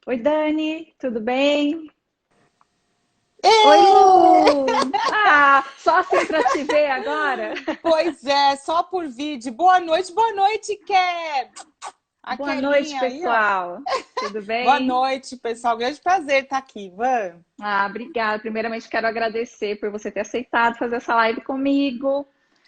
Oi, Dani, tudo bem? Oi, Ê! Lu! Ah, só assim para te ver agora? Pois é, só por vídeo. Boa noite, Ké! A Boa noite, Kelinha aí, ó. pessoal. Tudo Boa bem? noite, pessoal. Grande prazer estar aqui, Van. Ah, obrigada. Primeiramente, quero agradecer por você ter aceitado fazer essa live comigo,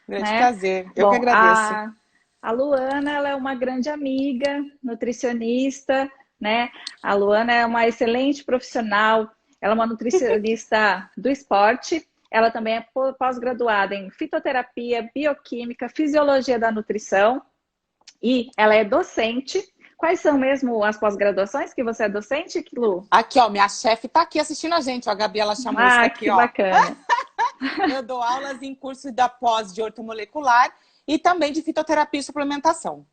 Grande né? prazer. Eu que Bom, agradeço. a Luana, ela é uma grande amiga, nutricionista, né? A Luana é uma excelente profissional, ela é uma nutricionista do esporte, ela também é pós-graduada em fitoterapia, bioquímica, fisiologia da nutrição e ela é docente. Quais são mesmo as pós-graduações que você é docente, Lu? Aqui, ó, minha chefe tá aqui assistindo a gente, ó, a Gabriela Chamusca Ah, aqui, que ó. bacana. Eu dou aulas em curso da pós de ortomolecular e também de fitoterapia e suplementação.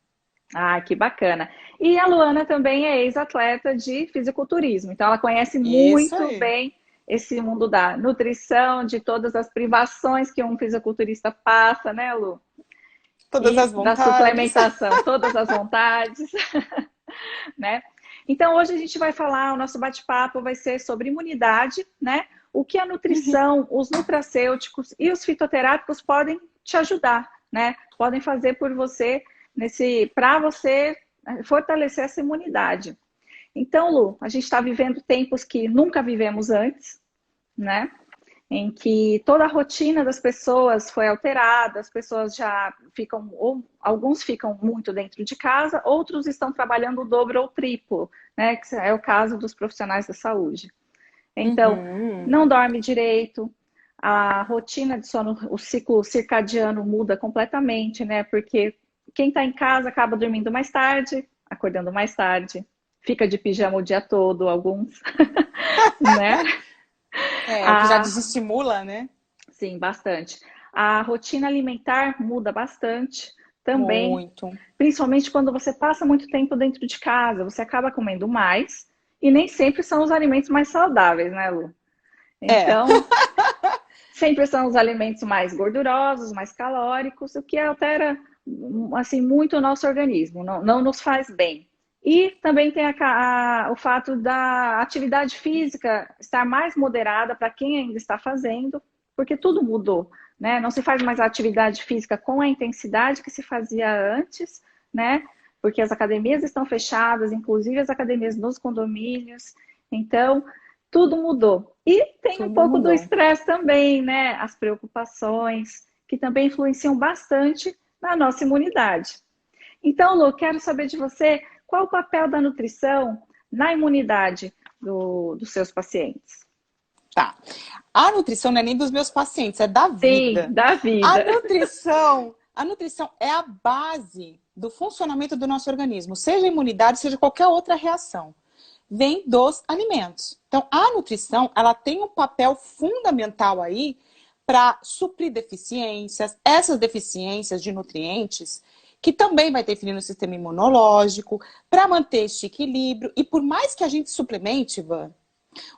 Ah, que bacana. E a Luana também é ex-atleta de fisiculturismo, então ela conhece Isso muito aí. bem esse mundo da nutrição, de todas as privações que um fisiculturista passa, né, Lu? Todas E as da vontades. suplementação, todas as vontades, né? Então hoje a gente vai falar, o nosso bate-papo vai ser sobre imunidade, né? O que a nutrição, os nutracêuticos e os fitoterápicos podem te ajudar, né? Podem fazer por você nesse para você fortalecer essa imunidade. Então, Lu, a gente está vivendo tempos que nunca vivemos antes, né? Em que toda a rotina das pessoas foi alterada, as pessoas já ficam, ou alguns ficam muito dentro de casa, outros estão trabalhando o dobro ou triplo, né? Que é o caso dos profissionais da saúde. Então, Uhum. não dorme direito, a rotina de sono, o ciclo circadiano muda completamente, né? Porque quem está em casa acaba dormindo mais tarde, acordando mais tarde, fica de pijama o dia todo, alguns, né? É, o que já A desestimula, né? Sim, bastante. A rotina alimentar muda bastante também, Muito. principalmente quando você passa muito tempo dentro de casa, você acaba comendo mais e nem sempre são os alimentos mais saudáveis, né, Lu? É. Então, sempre são os alimentos mais gordurosos, mais calóricos, o que altera assim muito o nosso organismo, não nos faz bem. E também tem o fato da atividade física estar mais moderada para quem ainda está fazendo, porque tudo mudou, né? Não se faz mais a atividade física com a intensidade que se fazia antes, né? Porque as academias estão fechadas, inclusive as academias nos condomínios. Então, tudo mudou. E tem um Tudo pouco do mudou. estresse também, né? As preocupações, que também influenciam bastante na nossa imunidade. Então, Lu, quero saber de você qual o papel da nutrição na imunidade dos seus pacientes. Tá. A nutrição não é nem dos meus pacientes, é da Sim, vida. da A vida. nutrição, a nutrição é a base do funcionamento do nosso organismo, seja a imunidade, seja qualquer outra reação. Vem dos alimentos. Então, a nutrição, ela tem um papel fundamental aí para suprir deficiências, essas deficiências de nutrientes, que também vai interferir no sistema imunológico, para manter este equilíbrio. E por mais que a gente suplemente, Ivan,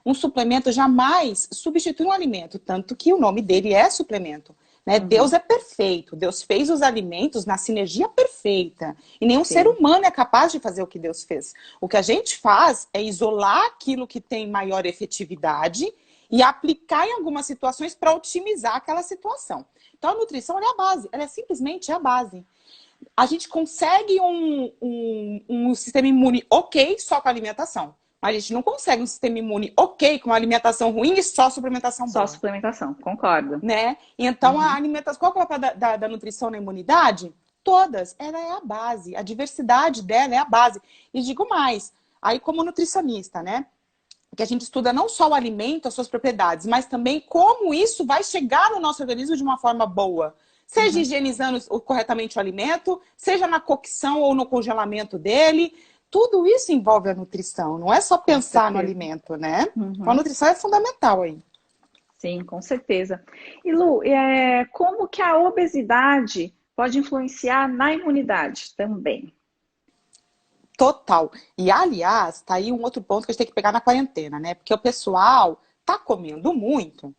um suplemento jamais substitui um alimento, tanto que o nome dele é suplemento. Né? Deus Uhum, é perfeito, Deus fez os alimentos na sinergia perfeita. E nenhum ser sim, humano é capaz de fazer o que Deus fez. O que a gente faz é isolar aquilo que tem maior efetividade e aplicar em algumas situações para otimizar aquela situação. Então a nutrição é a base, ela é simplesmente a base. A gente consegue um sistema imune ok só com a alimentação. Mas a gente não consegue um sistema imune ok com uma alimentação ruim e só suplementação só boa. suplementação, concordo. Né? Então, a Uhum. alimentação, qual é o papel da nutrição na imunidade? Todas. Ela é a base. A diversidade dela é a base. E digo mais, aí como nutricionista, né? Que a gente estuda não só o alimento, as suas propriedades, mas também como isso vai chegar no nosso organismo de uma forma boa. Seja Uhum. higienizando corretamente o alimento, seja na cocção ou no congelamento dele. Tudo isso envolve a nutrição, não é só Com pensar no certeza. alimento, né? Então a Uhum. nutrição é fundamental aí. Sim, com certeza. E Lu, como que a obesidade pode influenciar na imunidade também? Total. E, aliás, tá aí um outro ponto que a gente tem que pegar na quarentena, né? Porque o pessoal tá comendo muito,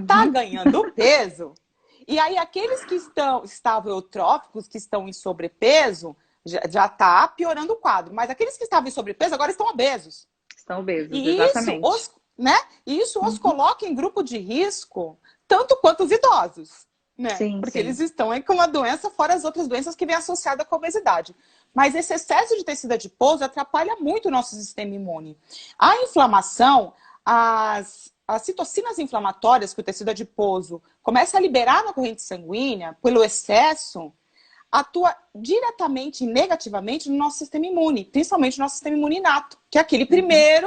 tá Uhum. ganhando peso, e aí aqueles que estavam eutróficos, que estão em sobrepeso, já tá piorando o quadro. Mas aqueles que estavam em sobrepeso agora estão obesos. Estão obesos, E isso exatamente. né? E isso os coloca em grupo de risco tanto quanto os idosos, né? Sim, Porque sim. eles estão aí com uma doença, fora as outras doenças que vêm associadas com a obesidade. Mas esse excesso de tecido adiposo atrapalha muito o nosso sistema imune. A inflamação, as citocinas inflamatórias que o tecido adiposo começa a liberar na corrente sanguínea pelo excesso, atua diretamente e negativamente no nosso sistema imune, principalmente no nosso sistema imune inato, que é aquele primeiro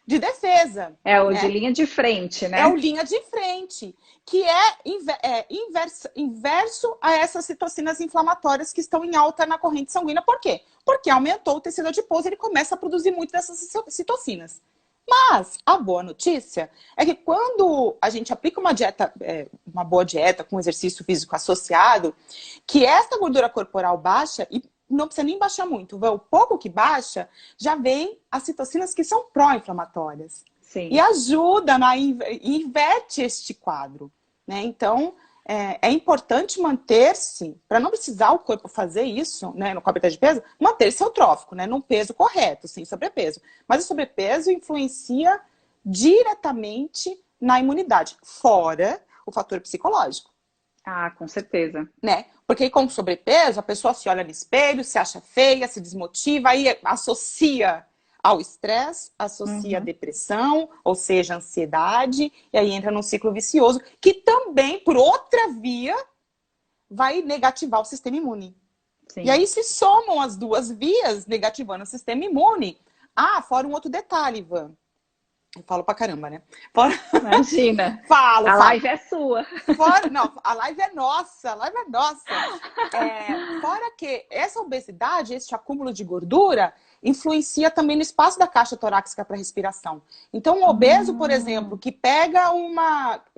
de defesa. É o de Né? linha de frente, É o né? linha de frente, que inverso a essas citocinas inflamatórias que estão em alta na corrente sanguínea. Por quê? Porque aumentou o tecido adiposo e ele começa a produzir muito dessas citocinas. Mas a boa notícia é que quando a gente aplica uma boa dieta com exercício físico associado, que essa gordura corporal baixa, e não precisa nem baixar muito, o pouco que baixa, já vem as citocinas que são pró-inflamatórias. E Sim. ajuda, inverte este quadro. Né? Então, é importante manter-se, para não precisar o corpo fazer isso, né, no cobre de peso, manter-se eutrófico, né, num peso correto, sem sobrepeso. Mas o sobrepeso influencia diretamente na imunidade, fora o fator psicológico. Ah, com certeza. Né? Porque com sobrepeso, a pessoa se olha no espelho, se acha feia, se desmotiva, aí associa ao estresse, associa à depressão, ou seja, ansiedade, e aí entra num ciclo vicioso, que também, por outra via, vai negativar o sistema imune. E Sim. aí se somam as duas vias negativando o sistema imune. Ah, fora um outro detalhe, Ivan. Eu falo pra caramba, né? Fora... Imagina. falo. A live é sua. Não, a live é nossa, a live é nossa. Fora que essa obesidade, esse acúmulo de gordura, influencia também no espaço da caixa torácica para respiração. Então, um obeso, por exemplo, que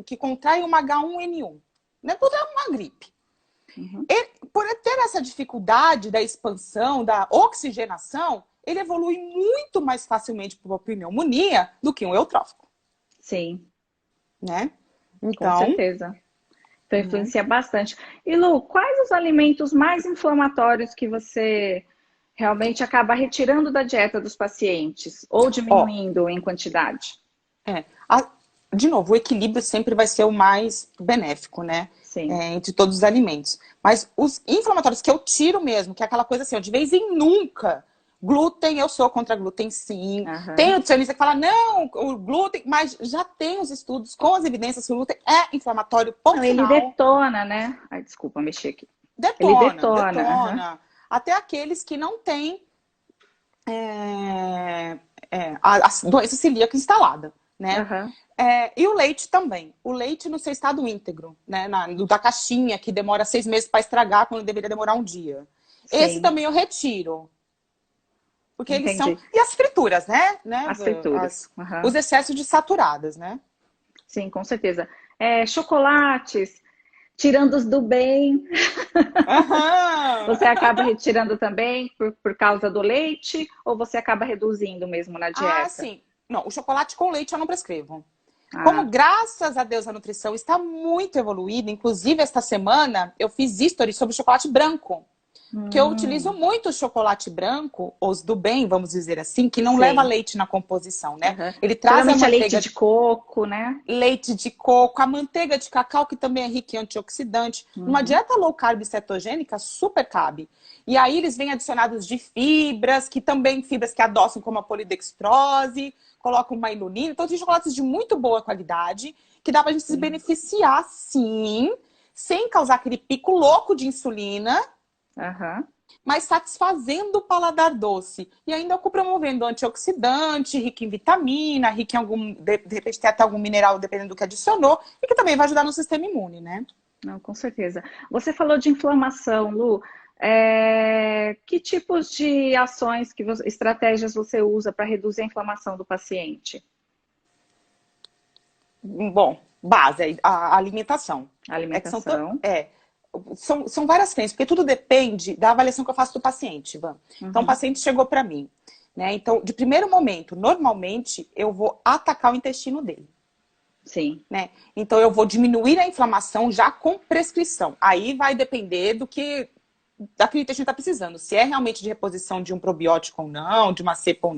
que contrai uma H1N1, né? Tudo é uma gripe. Ele, por ter essa dificuldade da expansão, da oxigenação, ele evolui muito mais facilmente para uma pneumonia do que um eutrófico. Sim. Né? Com Então, certeza. Então, influencia bastante. E, Lu, quais os alimentos mais inflamatórios que você realmente acaba retirando da dieta dos pacientes ou diminuindo em quantidade? De novo, o equilíbrio sempre vai ser o mais benéfico, né? Sim. Entre todos os alimentos. Mas os inflamatórios que eu tiro mesmo, que é aquela coisa assim, ó, de vez em nunca. Glúten, eu sou contra glúten, sim. Tem nutricionista que fala, não, o glúten, mas já tem os estudos com as evidências que o glúten é inflamatório, ponto Ele final. detona, né? Ai, desculpa, mexi aqui. Detona, Ele detona. Até aqueles que não têm a doença celíaca instalada, né? E o leite também. O leite no seu estado íntegro, né? Da caixinha, que demora 6 meses para estragar, quando deveria demorar um dia. Sim. Esse também eu retiro. Porque Entendi. eles são... E as frituras, né? As frituras. Os excessos de saturadas, né? Sim, com certeza. Chocolates, tirando os do bem. Você acaba retirando também por causa do leite? Ou você acaba reduzindo mesmo na dieta? Ah, sim. Não, o chocolate com leite eu não prescrevo. Como, graças a Deus, a nutrição está muito evoluída, inclusive esta semana eu fiz history sobre o chocolate branco. Que eu utilizo muito o chocolate branco, os do bem, vamos dizer assim, que não leva leite na composição, né? Ele traz a manteiga leite de coco, né? Leite de coco, a manteiga de cacau, que também é rica em antioxidante. Uma dieta low carb cetogênica super cabe. E aí eles vêm adicionados de fibras, que também fibras que adoçam, como a polidextrose, colocam uma inulina. Então tem chocolates de muito boa qualidade, que dá pra gente se beneficiar, sim, sem causar aquele pico louco de insulina, mas satisfazendo o paladar doce. E ainda eu promovendo antioxidante, rico em vitamina, rico em algum, de repente tem até algum mineral, dependendo do que adicionou, e que também vai ajudar no sistema imune, né? Não, com certeza. Você falou de inflamação, Lu. Que tipos de ações, estratégias você usa para reduzir a inflamação do paciente? Bom, base, a alimentação. Alimentação. São várias frentes, porque tudo depende da avaliação que eu faço do paciente, Ivan. Então, o paciente chegou para mim, né? Então, de primeiro momento, normalmente, eu vou atacar o intestino dele. Sim. Né? Então, eu vou diminuir a inflamação já com prescrição. Aí vai depender daquele que a gente está precisando. Se é realmente de reposição de um probiótico ou não, de uma cepa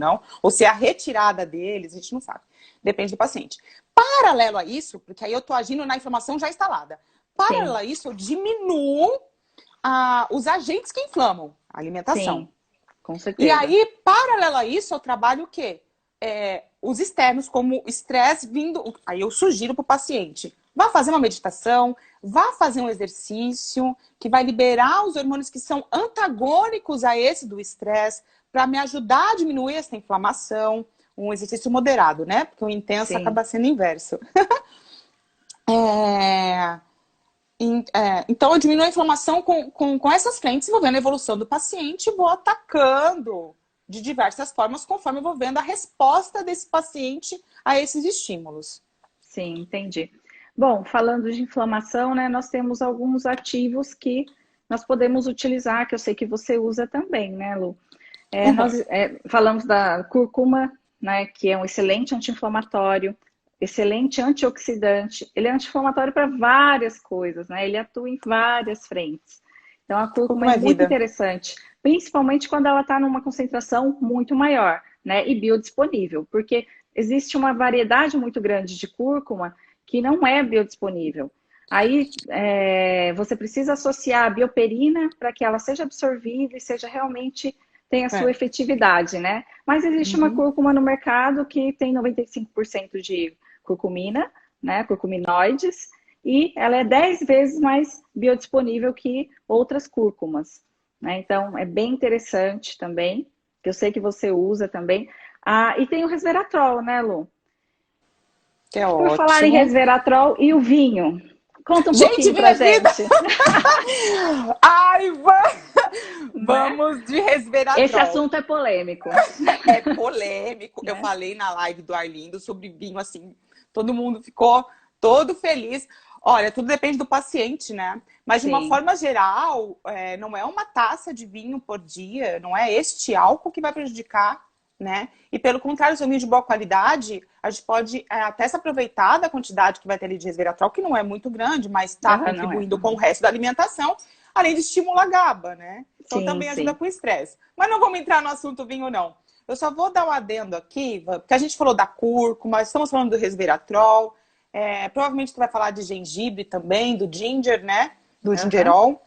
ou se é a retirada deles, a gente não sabe. Depende do paciente. Paralelo a isso, porque aí eu estou agindo na inflamação já instalada. Paralelo Sim, a isso, eu diminuo os agentes que inflamam a alimentação. sim, com E certeza. aí, paralelo a isso, eu trabalho o quê? Os externos, como estresse vindo. Aí eu sugiro para o paciente: vá fazer uma meditação, vá fazer um exercício que vai liberar os hormônios que são antagônicos a esse do estresse, para me ajudar a diminuir essa inflamação. Um exercício moderado, né? Porque o intenso Sim. acaba sendo inverso. Então, eu diminuo a inflamação com essas frentes, vou vendo a evolução do paciente e vou atacando de diversas formas, conforme eu vou vendo a resposta desse paciente a esses estímulos. Sim, entendi. Bom, falando de inflamação, né, nós temos alguns ativos que nós podemos utilizar, que eu sei que você usa também, né, Lu? Uhum. Nós falamos da cúrcuma, né, que é um excelente anti-inflamatório, excelente antioxidante. Ele é anti-inflamatório para várias coisas, né? Ele atua em várias frentes. Então, a cúrcuma é Como é muito vida? interessante, principalmente quando ela está numa concentração muito maior, né? E biodisponível, porque existe uma variedade muito grande de cúrcuma que não é biodisponível. Aí você precisa associar a bioperina para que ela seja absorvida e seja realmente tenha a sua É. efetividade, né? Mas existe uma Uhum. cúrcuma no mercado que tem 95% de curcumina, né? Curcuminoides, e ela é 10 vezes mais biodisponível que outras cúrcumas, né? Então, é bem interessante também, que eu sei que você usa também. E tem o resveratrol, né, Lu? Que é Por falar em ótimo. resveratrol e o vinho, conta um Gente, pouquinho pra minha vida! gente, Ai, né? vamos de Esse resveratrol. assunto é polêmico. É polêmico. Eu Né? falei na live do Arlindo sobre vinho, assim, todo mundo ficou todo feliz. Olha, tudo depende do paciente, né? Mas de uma Sim. forma geral, não é uma taça de vinho por dia, não é este álcool que vai prejudicar, né? E pelo contrário, se é um vinho de boa qualidade, a gente pode até se aproveitar da quantidade que vai ter ali de resveratrol, que não é muito grande, mas está Aham, não é. contribuindo com o Uhum. resto da alimentação, além de estimular a GABA, né? Então Sim, também ajuda sim. com o estresse. Mas não vamos entrar no assunto vinho, não. Eu só vou dar um adendo aqui, porque a gente falou da cúrcuma, estamos falando do resveratrol, provavelmente tu vai falar de gengibre também, do ginger, né? Do Aham. gingerol.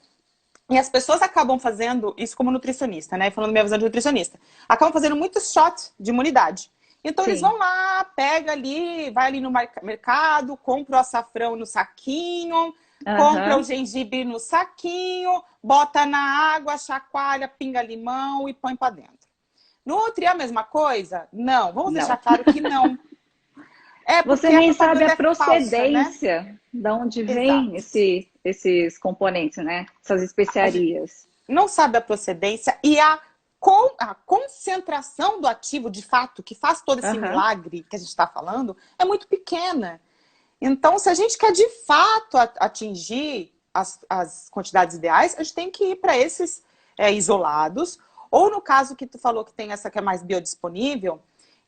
E as pessoas acabam fazendo isso como nutricionista, né? Falando minha visão de nutricionista. Acabam fazendo muitos shots de imunidade. Então eles Sim. vão lá, pega ali, vai ali no mercado, compra o açafrão no saquinho, compra o Aham. gengibre no saquinho, bota na água, chacoalha, pinga limão e põe para dentro. Nutri é a mesma coisa? Não. Vamos deixar Não. claro que não. É Você porque a nem sabe a propaganda é falsa, né? procedência de onde vem Exato. esses componentes, né? Essas especiarias. Não sabe a procedência e a concentração do ativo, de fato, que faz todo esse Aham. milagre que a gente está falando, é muito pequena. Então, se a gente quer de fato atingir as quantidades ideais, a gente tem que ir para esses isolados. Ou no caso que tu falou que tem essa que é mais biodisponível,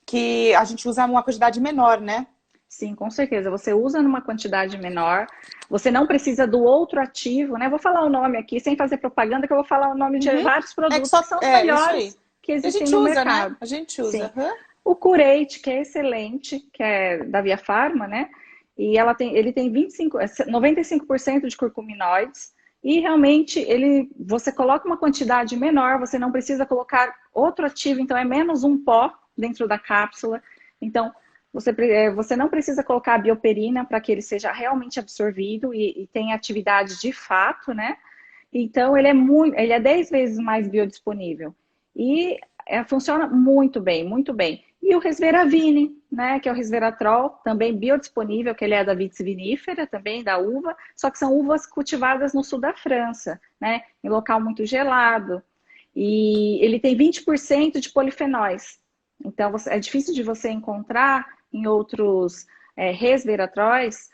que a gente usa uma quantidade menor, né? Sim, com certeza. Você usa numa quantidade menor. Você não precisa do outro ativo, né? Vou falar o nome aqui, sem fazer propaganda, que eu vou falar o nome de Uhum. vários É que produtos que só. são os É, isso aí. melhores que E a existem gente no usa, né? mercado. A gente usa. Sim. Uhum. O Curate, que é excelente, que é da Via Farma, né? E ele tem 95% de curcuminoides. E realmente você coloca uma quantidade menor, você não precisa colocar outro ativo, então é menos um pó dentro da cápsula. Então, você não precisa colocar a bioperina para que ele seja realmente absorvido e tenha atividade de fato, né? Então, ele é 10 vezes mais biodisponível. E funciona muito bem, muito bem. E o resveravine, né, que é o resveratrol, também biodisponível, que ele é da vitis vinífera, também da uva, só que são uvas cultivadas no sul da França, né, em local muito gelado. E ele tem 20% de polifenóis. Então, é difícil de você encontrar em outros resveratróis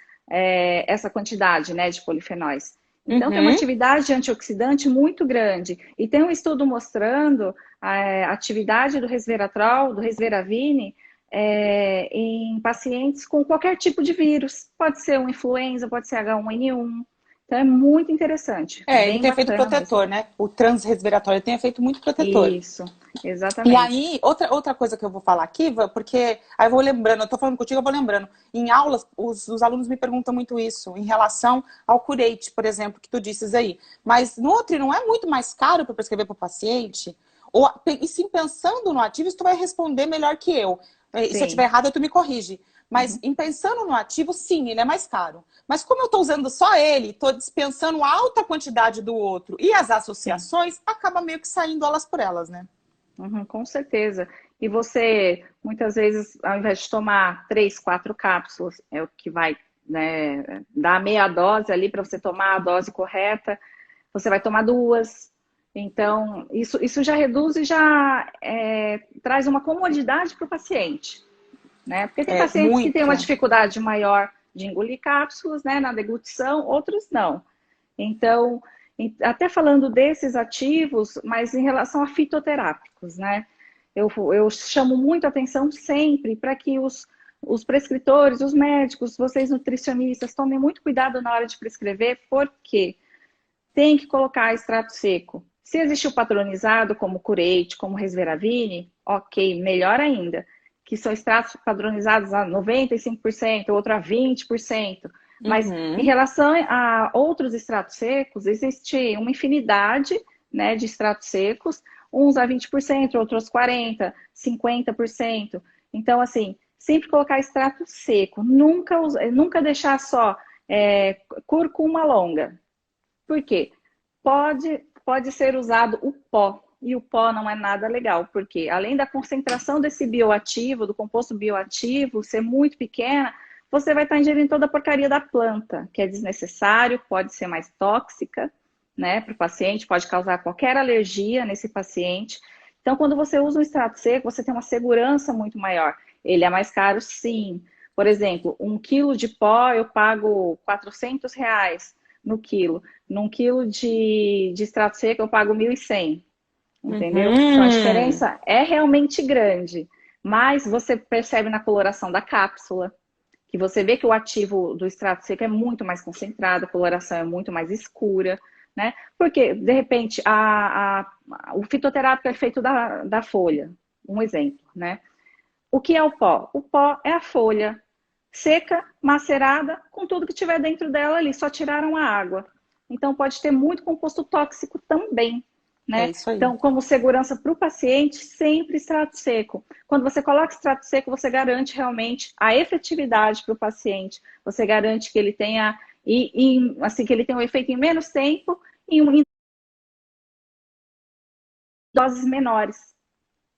essa quantidade, né, de polifenóis. Então, tem uma Uhum. atividade antioxidante muito grande. E tem um estudo mostrando a atividade do resveratrol, do resveravine, em pacientes com qualquer tipo de vírus. Pode ser um influenza, pode ser H1N1. Então é muito interessante, Ele bem tem efeito bacana mesmo. protetor, né? O transresveratório tem efeito muito protetor. Isso, E exatamente. aí, outra coisa que eu vou falar aqui, porque aí eu vou lembrando, eu tô falando contigo, eu vou lembrando. Em aulas, os alunos me perguntam muito isso, em relação ao curate, por exemplo, que tu disses aí. Mas Nutri não é muito mais caro para prescrever para o paciente? E sim, pensando no ativo, isso tu vai responder melhor que eu. E se eu estiver Sim. errada, tu me corrige. Mas Uhum. em pensando no ativo, sim, ele é mais caro. Mas como eu estou usando só ele, estou dispensando alta quantidade do outro e as Sim. associações, acaba meio que saindo elas por elas, né? Uhum, com certeza. E você, muitas vezes, ao invés de tomar 3, 4 cápsulas, é o que vai, né, dar meia dose ali para você tomar a dose correta, você vai tomar 2. Então, isso já reduz e já traz uma comodidade para o paciente, né? Porque tem É, pacientes que têm uma muito. dificuldade maior de engolir cápsulas, né, na deglutição, outros não. Então, até falando desses ativos, mas em relação a fitoterápicos, né? Eu chamo muito atenção sempre para que os prescritores, os médicos, vocês nutricionistas, tomem muito cuidado na hora de prescrever, porque tem que colocar extrato seco. Se existe o padronizado, como Curate, como Resveravine, ok, melhor ainda, que são extratos padronizados a 95%, outro a 20%. Mas em Uhum. relação a outros extratos secos, existe uma infinidade, né, de extratos secos, uns a 20%, outros 40%, 50%. Então, assim, sempre colocar extrato seco, nunca deixar só cúrcuma longa. Por quê? Pode ser usado o pó, e o pó não é nada legal, porque além da concentração desse bioativo, do composto bioativo, ser muito pequena, você vai estar ingerindo toda a porcaria da planta, que é desnecessário, pode ser mais tóxica, né, para o paciente, pode causar qualquer alergia nesse paciente. Então, quando você usa um extrato seco, você tem uma segurança muito maior. Ele é mais caro, sim. Por exemplo, 1 quilo de pó eu pago R$ 400 no quilo. Num quilo de extrato seco eu pago 1.100, entendeu? Então a Uhum. diferença é realmente grande, mas você percebe na coloração da cápsula, que você vê que o ativo do extrato seco é muito mais concentrado, a coloração é muito mais escura, né? Porque, de repente, o fitoterápico é feito da folha, um exemplo, né? O que é o pó? O pó é a folha seca, macerada, com tudo que tiver dentro dela ali, só tiraram a água. Então pode ter muito composto tóxico também, É né? isso aí. Então, como segurança para o paciente, sempre extrato seco. Quando você coloca extrato seco, você garante realmente a efetividade para o paciente. Você garante que ele tenha assim que ele tenha um efeito em menos tempo e em doses menores,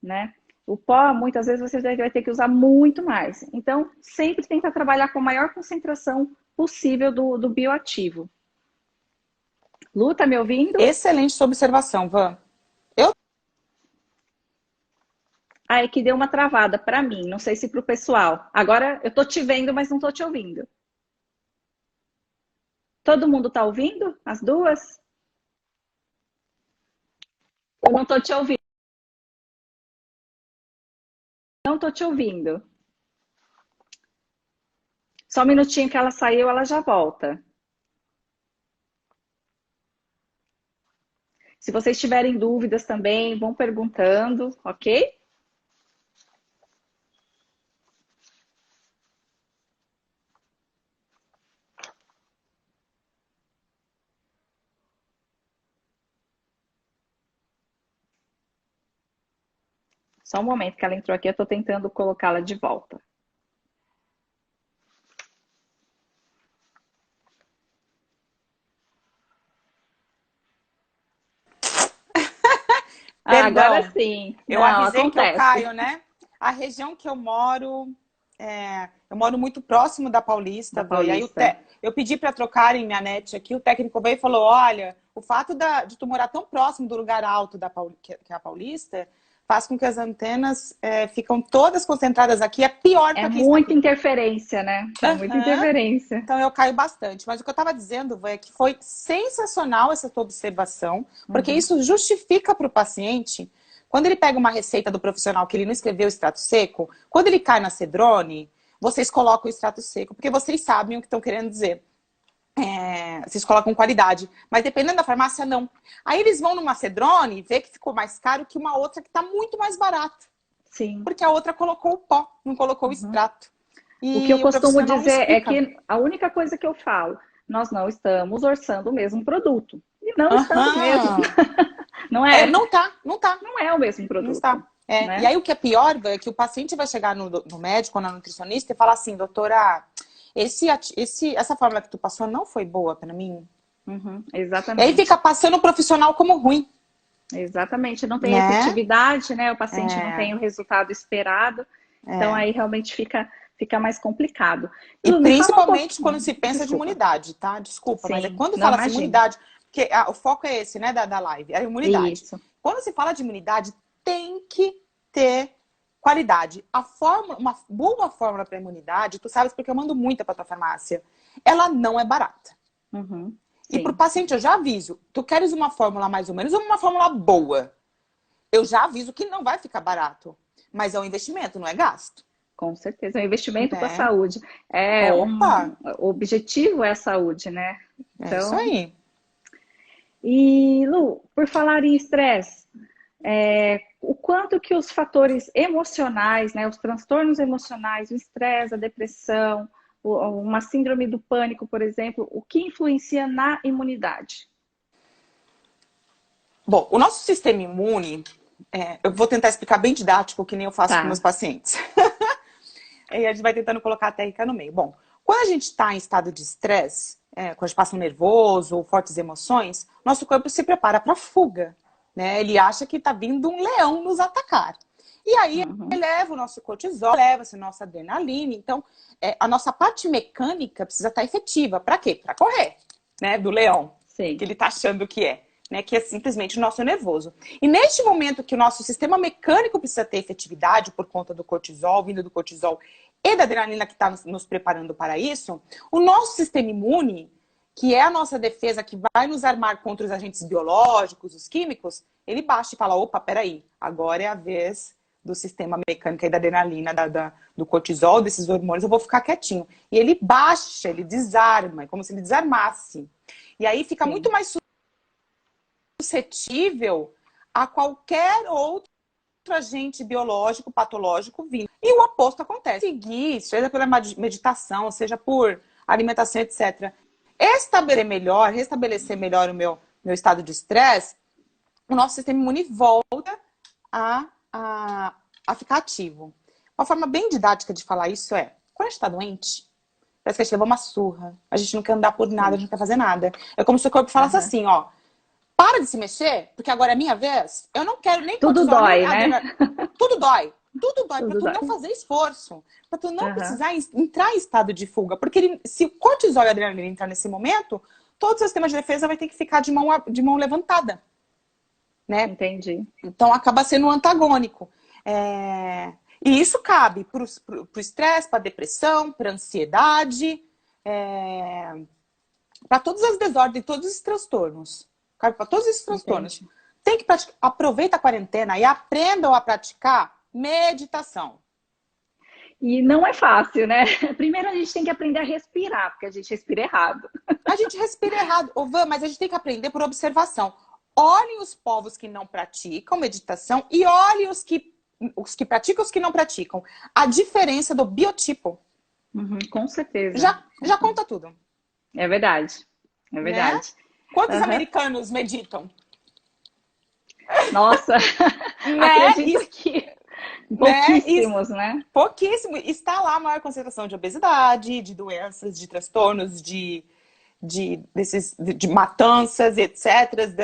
né? O pó, muitas vezes, você vai ter que usar muito mais. Então, sempre tenta trabalhar com a maior concentração possível do bioativo. Lu, tá me ouvindo? Excelente sua observação, Van. Eu Ah, é que deu uma travada para mim, não sei se para o pessoal. Agora eu tô te vendo, mas não tô te ouvindo. Todo mundo tá ouvindo? As duas? Eu não tô te ouvindo. Não tô te ouvindo. Só um minutinho que ela saiu, ela já volta. Se vocês tiverem dúvidas também, vão perguntando, ok? Só um momento que ela entrou aqui, eu tô tentando colocá-la de volta. Ah, agora Perdão, sim. eu Não, avisei que eu acontece. caio, né? A região que eu moro, eu moro muito próximo da Da Paulista, Van, e aí Paulista. eu pedi para trocarem minha net aqui, o técnico veio e falou, olha, o fato de tu morar tão próximo do lugar alto que é a Paulista, faz com que as antenas ficam todas concentradas aqui, é pior É para quem está muita aqui. interferência, né? É muita Aham. interferência. Então eu caio bastante. Mas o que eu estava dizendo, Van, é que foi sensacional essa tua observação, porque Uhum. isso justifica para o paciente, quando ele pega uma receita do profissional que ele não escreveu o extrato seco, quando ele cai na Cedrone, vocês colocam o extrato seco, porque vocês sabem o que estão querendo dizer. vocês colocam qualidade. Mas dependendo da farmácia, não. Aí eles vão numa Cedrone e vê que ficou mais caro que uma outra que está muito mais barata. Sim. Porque a outra colocou o pó, não colocou o extrato. E o que eu costumo dizer explica. é que a única coisa que eu falo, nós não estamos orçando o mesmo produto. E não estamos mesmo. Não é? Não tá. Não é o mesmo produto. Não está. Né? E aí o que é pior é que o paciente vai chegar no médico ou na nutricionista e falar assim, doutora, essa fórmula que tu passou não foi boa para mim. Exatamente. E aí fica passando o profissional como ruim. Exatamente. Não tem efetividade, né? O paciente não tem o resultado esperado. Então aí realmente fica mais complicado. E principalmente quando se pensa de imunidade, tá? Desculpa, mas quando fala de imunidade, porque o foco é esse, né, da live, é a imunidade. Isso. Quando se fala de imunidade, tem que ter qualidade. Uma boa fórmula para imunidade, tu sabes porque eu mando muita para tua farmácia, ela não é barata. E para o paciente eu já aviso, tu queres uma fórmula mais ou menos ou uma fórmula boa? Eu já aviso que não vai ficar barato, mas é um investimento, não é gasto. Com certeza, é um investimento para a saúde. O objetivo é a saúde, né? Então, é isso aí. E, Lu, por falar em estresse, o quanto que os fatores emocionais, né, os transtornos emocionais, o estresse, a depressão, uma síndrome do pânico, por exemplo, o que influencia na imunidade? Bom, o nosso sistema imune, eu vou tentar explicar bem didático, que nem eu faço com meus pacientes. E a gente vai tentando colocar a técnica no meio. Bom, quando a gente está em estado de estresse, quando a gente passa um nervoso ou fortes emoções, nosso corpo se prepara para fuga. Né? Ele acha que está vindo um leão nos atacar. E aí eleva o nosso cortisol, eleva-se a nossa adrenalina. Então, a nossa parte mecânica precisa estar efetiva. Para quê? Para correr, né? Do leão. Sim. Que ele está achando que é. Né? Que é simplesmente o nosso nervoso. E neste momento que o nosso sistema mecânico precisa ter efetividade por conta do cortisol, vindo do cortisol e da adrenalina que está nos preparando para isso, o nosso sistema imune, que é a nossa defesa que vai nos armar contra os agentes biológicos, os químicos, ele baixa e fala, opa, peraí, agora é a vez do sistema mecânico e da adrenalina, do cortisol, desses hormônios, eu vou ficar quietinho. E ele baixa, ele desarma, é como se ele desarmasse. E aí fica muito mais suscetível a qualquer outro agente biológico, patológico vindo. E o oposto acontece. Seguir, seja pela meditação, seja por alimentação, etc. Restabelecer melhor o meu estado de estresse, o nosso sistema imune volta a ficar ativo. Uma forma bem didática de falar isso é, quando a gente está doente, parece que a gente levou uma surra, a gente não quer andar por nada, a gente não quer fazer nada. É como se o corpo falasse assim, ó, para de se mexer, porque agora é minha vez, eu não quero nem tudo cortisol, dói, nem né? Tudo dói. Tudo dói, pra tu não fazer esforço, pra tu não precisar entrar em estado de fuga. Porque se o cortisol e a adrenalina entrar nesse momento, todo o sistema de defesa vai ter que ficar de mão levantada. Né? Entendi. Então acaba sendo um antagônico. E isso cabe pro estresse, pra depressão, pra ansiedade, para todas as desordens, todos os transtornos. Cabe para todos esses transtornos. Entendi. Tem que praticar. Aproveita a quarentena e aprendam a praticar meditação. E não é fácil, né? Primeiro a gente tem que aprender a respirar, porque a gente respira errado. A gente respira errado, Van, mas a gente tem que aprender por observação. Olhem os povos que não praticam meditação e olhem os que praticam e os que não praticam. A diferença do biotipo. Com certeza. Já conta tudo. É verdade. É verdade. Né? Quantos americanos meditam? Nossa, acredito que pouquíssimos, né? Pouquíssimo. Está lá a maior concentração de obesidade, de doenças, de transtornos, de matanças, etc.,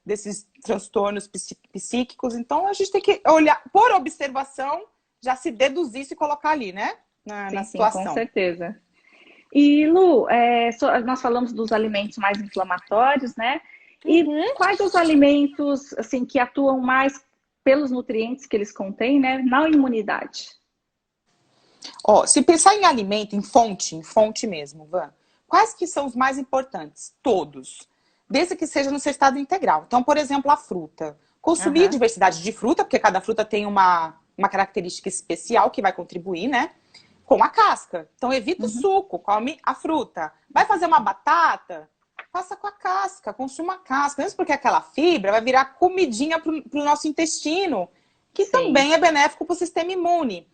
desses transtornos psíquicos. Então, a gente tem que olhar, por observação, já se deduzir e se colocar ali, né? Na situação. Sim, com certeza. E, Lu, nós falamos dos alimentos mais inflamatórios, né? E quais os alimentos assim, que atuam mais pelos nutrientes que eles contêm, né, na imunidade? Se pensar em alimento, em fonte mesmo, Van, quais que são os mais importantes? Todos. Desde que seja no seu estado integral. Então, por exemplo, a fruta. Consumir diversidade de fruta, porque cada fruta tem uma característica especial que vai contribuir, né? com a casca. Então, evita o suco, come a fruta. Vai fazer uma batata? Faça com a casca, consuma a casca. Mesmo porque aquela fibra vai virar comidinha para o nosso intestino, que também é benéfico para o sistema imune.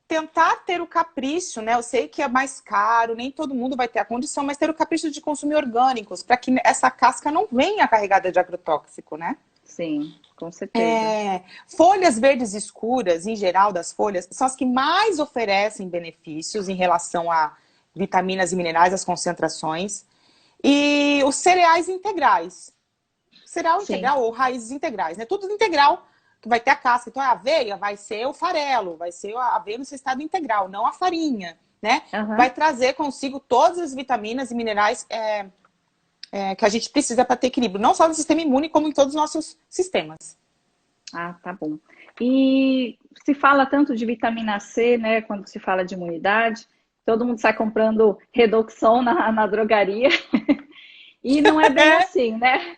Tentar ter o capricho, né? Eu sei que é mais caro, nem todo mundo vai ter a condição, mas ter o capricho de consumir orgânicos, para que essa casca não venha carregada de agrotóxico, né? Sim, com certeza. Folhas verdes escuras, em geral, das folhas, são as que mais oferecem benefícios em relação a vitaminas e minerais, as concentrações. E os cereais integrais. Cereal integral ou raízes integrais, né? Tudo integral, que vai ter a casca. Então, a aveia vai ser o farelo, vai ser a aveia no seu estado integral, não a farinha, né? Vai trazer consigo todas as vitaminas e minerais que a gente precisa para ter equilíbrio, não só no sistema imune, como em todos os nossos sistemas. Ah, tá bom. E se fala tanto de vitamina C, né, quando se fala de imunidade, todo mundo sai comprando Redoxon na drogaria, e não é bem assim, né?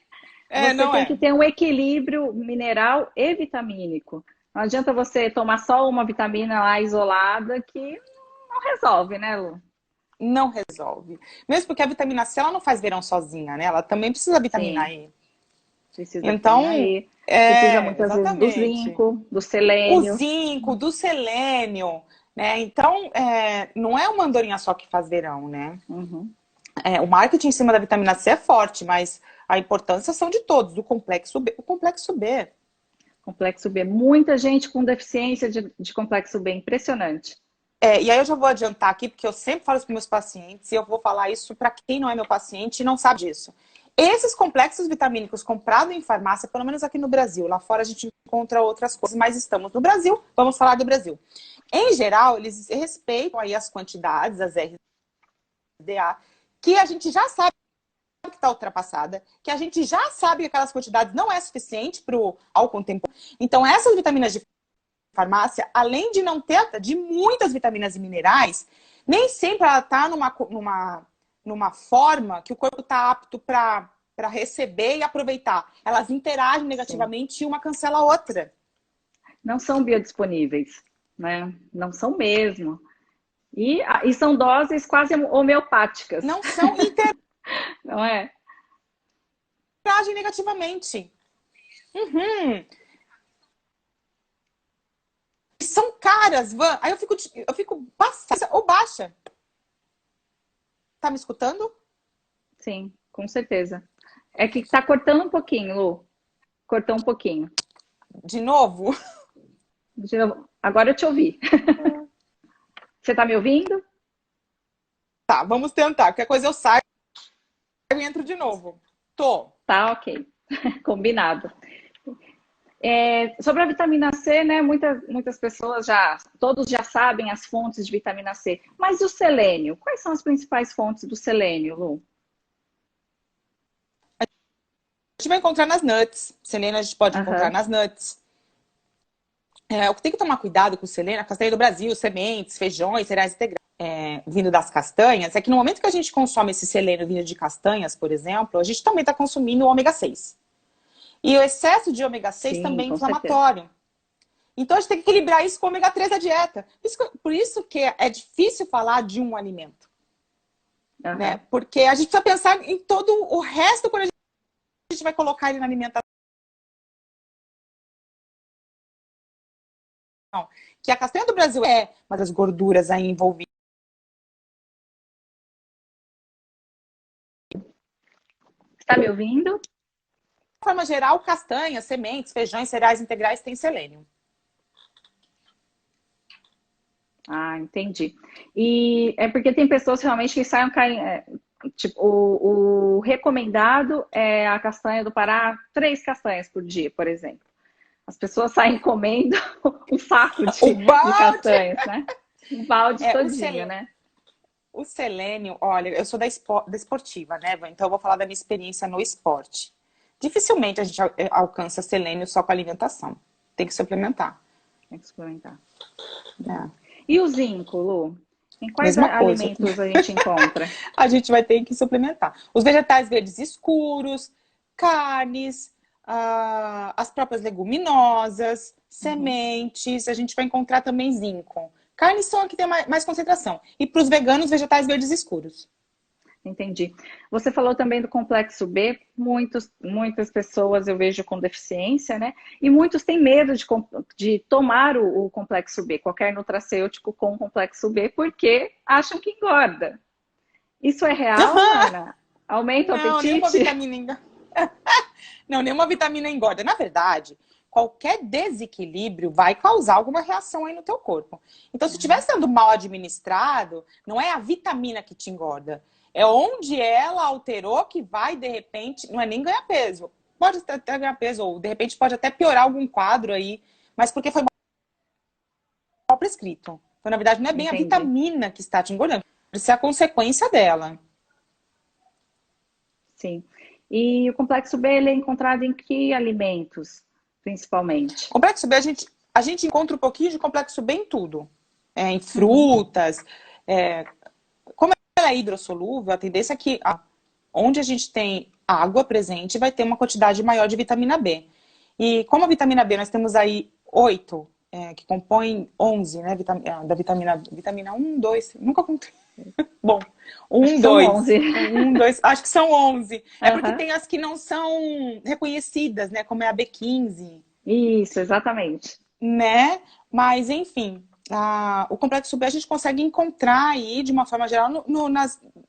Você tem que ter um equilíbrio mineral e vitamínico. Não adianta você tomar só uma vitamina lá isolada que não resolve, né, Lu? Não resolve. Mesmo porque a vitamina C, ela não faz verão sozinha, né? Ela também precisa da vitamina E. Precisa então, precisa muitas vezes do zinco, do selênio. O zinco, do selênio, né? Então, não é uma andorinha só que faz verão, né? O marketing em cima da vitamina C é forte, mas a importância são de todos, do complexo B. O complexo B. Complexo B. Muita gente com deficiência de complexo B, impressionante. E aí eu já vou adiantar aqui, porque eu sempre falo isso para meus pacientes, e eu vou falar isso para quem não é meu paciente e não sabe disso. Esses complexos vitamínicos comprados em farmácia, pelo menos aqui no Brasil, lá fora a gente encontra outras coisas, mas estamos no Brasil, vamos falar do Brasil. Em geral, eles respeitam aí as quantidades, as RDA, que a gente já sabe que está ultrapassada, que a gente já sabe que aquelas quantidades não é suficiente para o álcool contemporâneo. Então, essas vitaminas de farmácia, além de não ter de muitas vitaminas e minerais, nem sempre ela está numa forma que o corpo está apto para receber e aproveitar. Elas interagem negativamente e uma cancela a outra. Não são biodisponíveis, né? Não são mesmo. E são doses quase homeopáticas. Não são não é? Interagem negativamente. São caras, Van. Aí eu fico passada ou baixa. Tá me escutando? Sim, com certeza. É que tá cortando um pouquinho, Lu. Cortou um pouquinho. De novo? De novo. Agora eu te ouvi. Você tá me ouvindo? Tá, vamos tentar. Qualquer coisa eu saio e entro de novo. Tô. Tá, ok. Combinado. Sobre a vitamina C, né? Muitas pessoas todos já sabem as fontes de vitamina C. Mas e o selênio? Quais são as principais fontes do selênio, Lu? A gente vai encontrar nas nuts. Selênio a gente pode encontrar nas nuts. O que tem que tomar cuidado com o selênio, a castanha do Brasil, sementes, feijões, cereais integrais, vindo das castanhas, é que no momento que a gente consome esse selênio vindo de castanhas, por exemplo, a gente também está consumindo o ômega 6. E o excesso de ômega 6 também é inflamatório. Certeza. Então a gente tem que equilibrar isso com o ômega 3 da dieta. Por isso que é difícil falar de um alimento. Né? Porque a gente precisa pensar em todo o resto quando a gente vai colocar ele na alimentação. Que a castanha do Brasil é uma das gorduras aí envolvidas. Está me ouvindo? De forma geral, castanhas, sementes, feijões, cereais integrais têm selênio. Ah, entendi. E é porque tem pessoas realmente que saem tipo, o recomendado é a castanha do Pará, 3 castanhas por dia, por exemplo. As pessoas saem comendo um saco de castanhas, né? Um balde todinho, né? O selênio, olha, eu sou da esportiva, né? Então eu vou falar da minha experiência no esporte. Dificilmente a gente alcança selênio só com alimentação. Tem que suplementar. Tem que suplementar. E o zinco, Lu? Em quais alimentos a gente encontra? A gente vai ter que suplementar. Os vegetais verdes escuros, carnes, as próprias leguminosas, sementes. A gente vai encontrar também zinco. Carnes são a que tem mais concentração. E para os veganos, vegetais verdes escuros. Entendi. Você falou também do complexo B, muitas pessoas eu vejo com deficiência, né? E muitos têm medo de tomar o complexo B, qualquer nutracêutico com complexo B, porque acham que engorda. Isso é real, Ana? Aumenta o Não, nenhuma apetite? vitamina engorda. Não, nenhuma vitamina engorda. Na verdade, qualquer desequilíbrio vai causar alguma reação aí no teu corpo. Então, se estiver sendo mal administrado, não é a vitamina que te engorda. É onde ela alterou que vai, de repente, não é nem ganhar peso. Pode até ganhar peso, ou de repente pode até piorar algum quadro aí, mas porque foi mal prescrito. Então, na verdade, não é bem a Entendi. vitamina que está te engordando. Isso é a consequência dela. Sim. E o complexo B ele é encontrado em que alimentos, principalmente? Complexo B, a gente encontra um pouquinho de complexo B em tudo. Em Uhum. frutas. Como ela é hidrossolúvel, a tendência é que onde a gente tem água presente vai ter uma quantidade maior de vitamina B. E como a vitamina B, nós temos aí 8, que compõem 11, né? Da vitamina 1, 2, nunca contei. Bom, Acho que um, são dois, 11. um, dois, acho que são 11. É porque Aham. tem as que não são reconhecidas, né? Como é a B15, Isso, exatamente. né? Mas, enfim, o complexo B a gente consegue encontrar aí, de uma forma geral,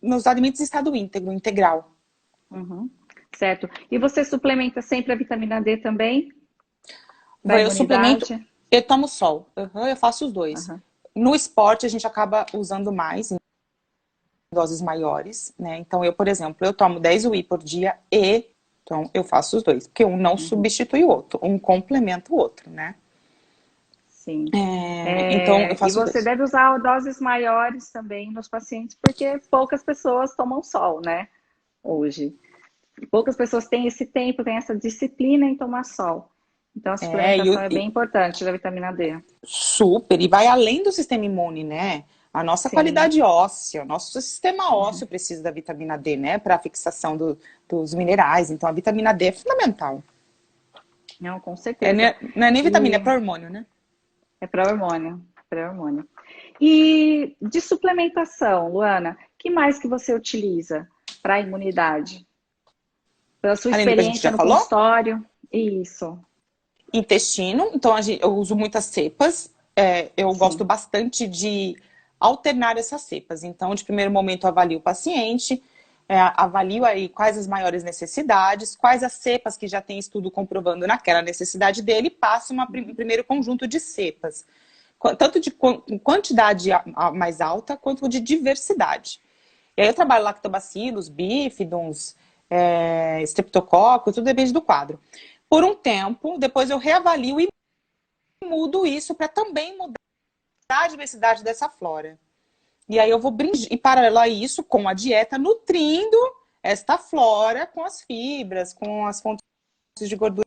nos alimentos em estado íntegro, integral. Uhum. Certo. E você suplementa sempre a vitamina D também? Para a Eu suplemento, imunidade? eu tomo sol. Uhum, eu faço os dois. Aham. No esporte, a gente acaba usando mais, em doses maiores, né? Então, eu, por exemplo, eu tomo 10 whey por dia então, eu faço os dois. Porque um não Uhum. substitui o outro, um complementa o outro, né? Sim. Então, eu E faço os você dois. deve usar doses maiores também nos pacientes, porque poucas pessoas tomam sol, né? Hoje. Poucas pessoas têm esse tempo, têm essa disciplina em tomar sol. Então, a É, suplementação é bem importante da vitamina D. super, e vai além do sistema imune, né? A nossa Sim. qualidade óssea, o nosso sistema ósseo precisa da vitamina D, né? Para a fixação dos minerais. Então, a vitamina D é fundamental. Não, com certeza. Não é nem vitamina, é E pro-hormônio, né? é pró-hormônio, pró-hormônio. E de suplementação, Luana, que mais que você utiliza para a imunidade? Pela sua Além do que a gente experiência já no falou, consultório? Isso. intestino. Então, eu uso muitas cepas. Eu gosto Sim. bastante de alternar essas cepas. Então, de primeiro momento, eu avalio o paciente, avalio aí quais as maiores necessidades, quais as cepas que já tem estudo comprovando naquela necessidade dele, e passo um primeiro conjunto de cepas. Tanto de quantidade mais alta, quanto de diversidade. E aí eu trabalho lactobacilos, bifidums, streptococcus, tudo depende do quadro. Por um tempo, depois eu reavalio e mudo isso para também mudar a diversidade dessa flora. E aí eu vou em paralelo a isso, com a dieta, nutrindo esta flora com as fibras, com as fontes de gordura.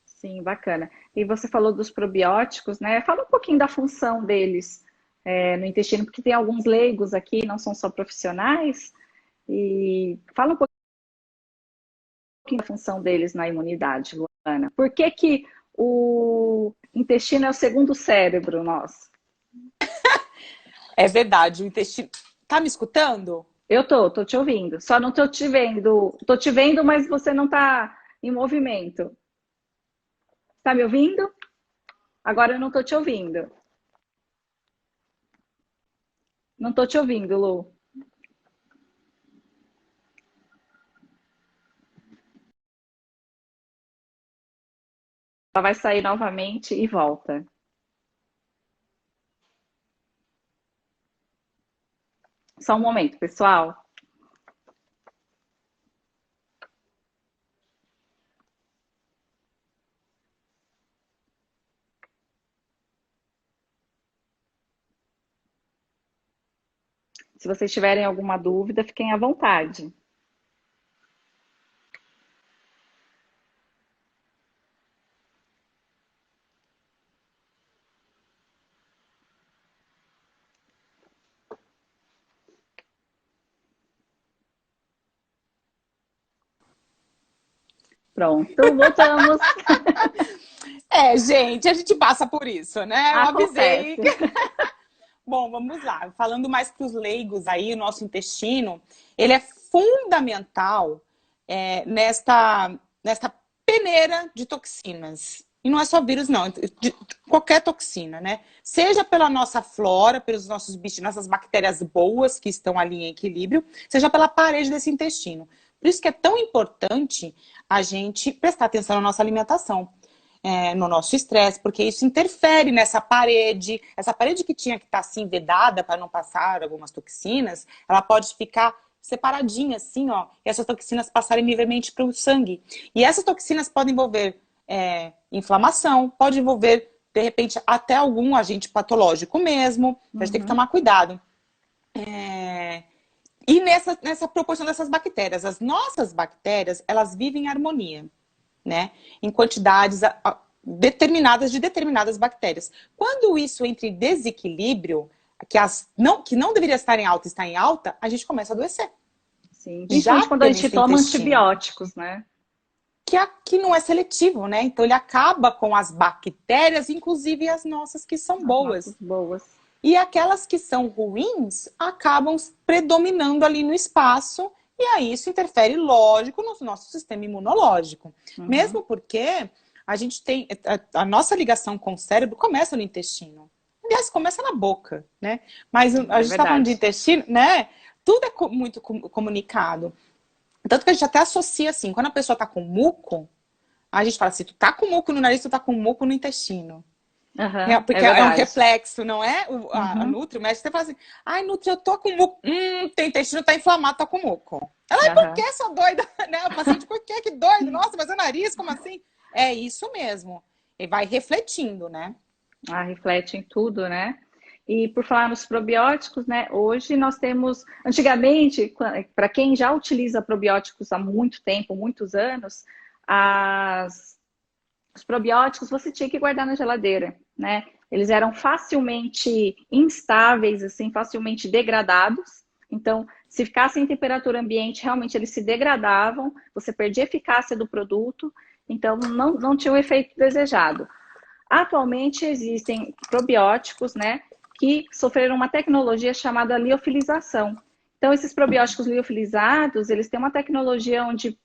Sim, bacana. E você falou dos probióticos, né? Fala um pouquinho da função deles, no intestino, porque tem alguns leigos aqui, não são só profissionais. E fala um pouquinho da função deles na imunidade, Luana. Por que que o intestino é o segundo cérebro nosso? É verdade, o intestino. Tá me escutando? Eu tô te ouvindo. Só não tô te vendo. Tô te vendo, mas você não tá em movimento. Tá me ouvindo? Agora eu não tô te ouvindo. Não tô te ouvindo, Lu. Ela vai sair novamente e volta. Só um momento, pessoal. Se vocês tiverem alguma dúvida, fiquem à vontade. Pronto, voltamos. Gente, a gente passa por isso, né? Eu avisei. Acontece. Bom, vamos lá. Falando mais para os leigos aí, o nosso intestino, ele é fundamental nesta peneira de toxinas. E não é só vírus, não. De qualquer toxina, né? Seja pela nossa flora, pelos nossos bichos, nossas bactérias boas que estão ali em equilíbrio, seja pela parede desse intestino. Por isso que é tão importante a gente prestar atenção na nossa alimentação. No nosso estresse, porque isso interfere nessa parede. Essa parede que tinha que estar assim vedada para não passar algumas toxinas, ela pode ficar separadinha assim, ó, e essas toxinas passarem livremente para o sangue. E essas toxinas podem envolver inflamação, pode envolver, de repente, até algum agente patológico mesmo. Então, a gente tem que tomar cuidado. E nessa proporção dessas bactérias, as nossas bactérias, elas vivem em harmonia, né? Em quantidades determinadas de determinadas bactérias. Quando isso entra em desequilíbrio, que não deveria estar em alta, está em alta, a gente começa a adoecer. Sim, principalmente quando a gente toma antibióticos, né? Que não é seletivo, né? Então ele acaba com as bactérias, inclusive as nossas que são boas. E aquelas que são ruins acabam predominando ali no espaço. E aí isso interfere, lógico, no nosso sistema imunológico. Mesmo porque a gente tem... A nossa ligação com o cérebro começa no intestino. Aliás, começa na boca, né? Mas a gente está falando de intestino, né? Tudo é muito comunicado. Tanto que a gente até associa assim, quando a pessoa tá com muco, a gente fala assim, tu tá com muco no nariz, tu tá com muco no intestino. Porque é um reflexo, não é? A Nutri, o médico fala assim, ai, Nutri, eu tô com muco. Teu intestino tá inflamado, tá com muco. Ela, por que essa doida? Né? O paciente, por que doido? Nossa, mas é o nariz, como assim? É isso mesmo. E vai refletindo, né? Reflete em tudo, né? E por falar nos probióticos, né? Hoje nós temos, antigamente, para quem já utiliza probióticos há muito tempo, muitos anos, os probióticos você tinha que guardar na geladeira, né? Eles eram facilmente instáveis, assim, facilmente degradados. Então, se ficasse em temperatura ambiente, realmente eles se degradavam, você perdia a eficácia do produto, então não tinha o efeito desejado. Atualmente existem probióticos, né, que sofreram uma tecnologia chamada liofilização. Então, esses probióticos liofilizados, eles têm uma tecnologia onde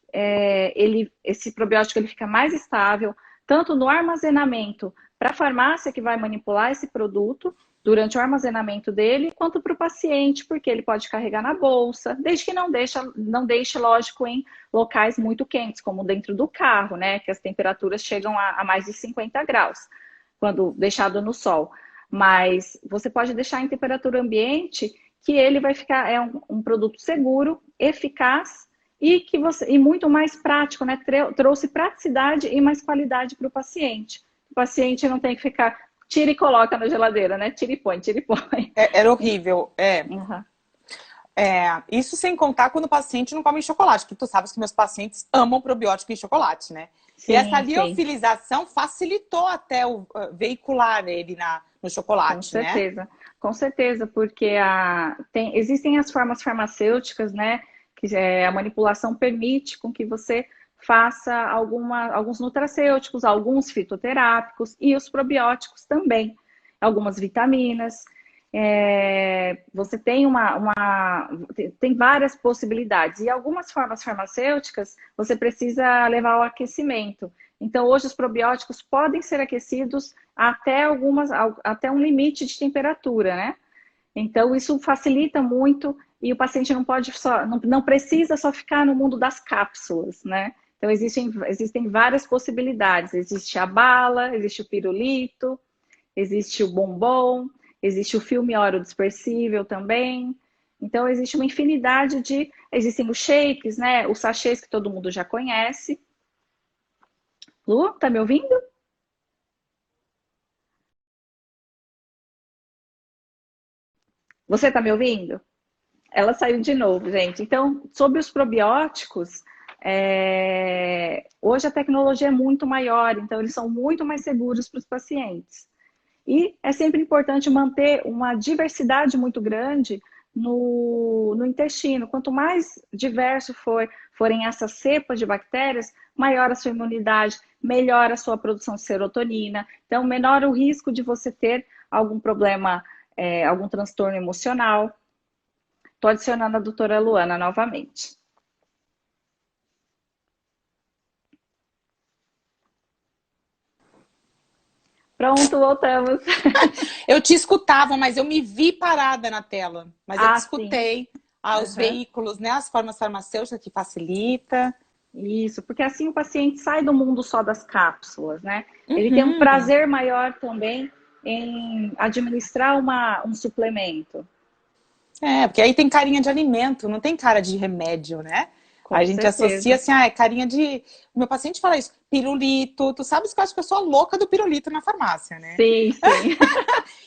esse probiótico ele fica mais estável, tanto no armazenamento para a farmácia que vai manipular esse produto durante o armazenamento dele, quanto para o paciente, porque ele pode carregar na bolsa, desde que não deixe, lógico, em locais muito quentes, como dentro do carro, né, que as temperaturas chegam a mais de 50 graus, quando deixado no sol. Mas você pode deixar em temperatura ambiente, que ele vai ficar, um produto seguro, eficaz, e muito mais prático, né? Trouxe praticidade e mais qualidade para o paciente. O paciente não tem que ficar, tira e coloca na geladeira, né? Tira e põe, tira e põe. Era horrível, isso sem contar quando o paciente não come chocolate, porque tu sabes que meus pacientes amam probiótico em chocolate, né? Sim, e essa liofilização facilitou até o veicular ele no chocolate, com certeza, né? Com certeza, porque existem as formas farmacêuticas, né? Que a manipulação permite com que você faça alguns nutracêuticos, alguns fitoterápicos e os probióticos também, algumas vitaminas. Você tem tem várias possibilidades e algumas formas farmacêuticas você precisa levar ao aquecimento. Então hoje os probióticos podem ser aquecidos até um limite de temperatura, né? Então isso facilita muito e o paciente não precisa só ficar no mundo das cápsulas, né? Então existem várias possibilidades. Existe a bala, existe o pirulito, existe o bombom, existe o filme oro-dispersível também. Então, existe uma infinidade Existem os shakes, né? Os sachês que todo mundo já conhece. Lu, tá me ouvindo? Você tá me ouvindo? Ela saiu de novo, gente. Então, sobre os probióticos, hoje a tecnologia é muito maior, então eles são muito mais seguros para os pacientes. E é sempre importante manter uma diversidade muito grande no intestino. Quanto mais diverso forem essas cepas de bactérias, maior a sua imunidade, melhora a sua produção de serotonina. Então, menor o risco de você ter algum problema, algum transtorno emocional. Estou adicionando a doutora Luana novamente. Pronto, voltamos. Eu te escutava, mas eu me vi parada na tela. Mas eu te escutei. Os veículos, né? As formas farmacêuticas que facilita. Isso, porque assim o paciente sai do mundo só das cápsulas, né? Ele tem um prazer maior também em administrar um suplemento. Porque aí tem carinha de alimento, não tem cara de remédio, né? A gente associa assim, é carinha de... O meu paciente fala isso, pirulito. Tu sabes que eu acho que eu sou a louca do pirulito na farmácia, né? Sim, sim.